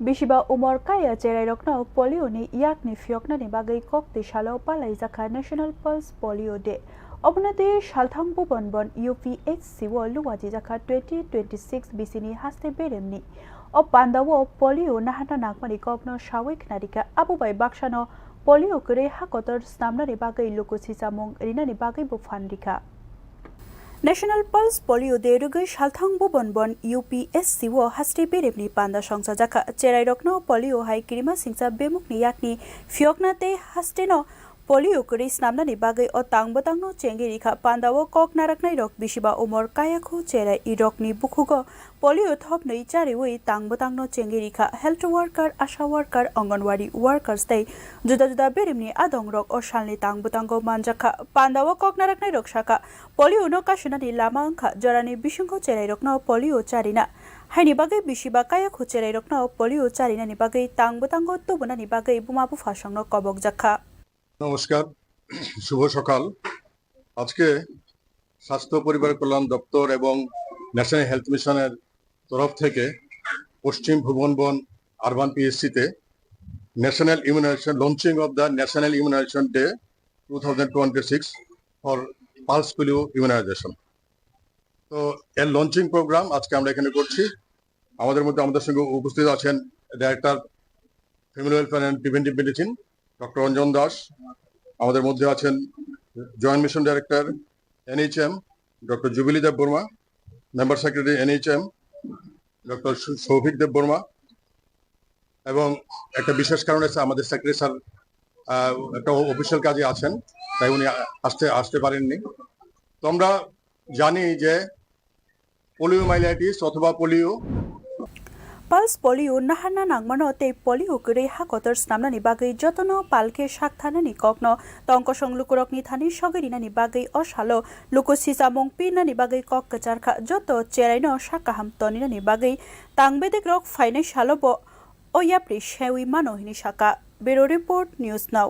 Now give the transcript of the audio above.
Bishiba umor kaya cerai rokna polio ni yak ni fiokna ni bagai kok ti shalo palai zakha National Pulse Polio Day. Obnade shalthang Bhuban bon UPHC wo luwaji zakha 2026 bisini Haste beremni. O panda wo polio nahana nakmani kopno shawik nadika abubai bakshano polio kure hakotor snamna ni bagai lukusi samung rina ni bagai bufandika. National Pulse Polio Day rugai shalthang Bhuban bon UPSC wo Haste beremni panda songsa jakha cherai rokno polio hai kirima singsa bemukni yakni fiokna te Haste no polio kuri snamna ni bagai o tangbotangno chengi rikha panda wo kok naraknai rok bishiba umor kaya khu cherai irokni bukhugo polio thop nei chari wi tangbotangno chengi rikha health worker asha worker anganwadi workers tei juda juda beremni adong rok o shalni tangbotango manjakha panda wo kok naraknai rok shaka polio no kashuna ni lama angkha jorani bisungko cherai rokno polio charina haini bagai bishiba kaya khu cherai rokno polio charina ni bagai tangbotango tubuna ni bagai buma bufa sangno kobok jakha নমস্কার, শুভ সকাল। আজকে স্বাস্থ্য পরিবার কল্যাণ দপ্তর এবং national health মিশনের তরফ থেকে পশ্চিম ভুবনবন আরবান পিএসসিতে national immunisation launching of the national immunisation day 2026 for pulse polio immunisation. তো এর লঞ্চিং প্রোগ্রাম আজকে আমরা এখানে করছি। আমাদের সঙ্গে উপস্থিত আছেন director family welfare and preventive medicine doctor Ranjan Das, আমাদের মধ্যে আছেন joint mission director NHM doctor Jubilee Deb Barma, member secretary NHM doctor Souvik Deb Barma, এবং একটা বিশেষ কারণে আমাদের সেক্রেটারি স্যার একটা অফিসিয়াল কাজে আছেন, তাই উনি আসতে পারেননি। তো আমরা জানি যে পোলিওমাইলাইটিস অথবা polio Pulse polio nahana nangmano te polio kure hakotor snamna ni bagai jotono palke shakthana ni kokno tongko songlukurok ni thani sogerina ni bagai oshalo lukosi samong pina ni bagai kok kacharkha joto cheraino shakaham tonina ni bagai tangbedek rok faine shalobo oyapri shewi manohini shaka. Bureau Report News Now.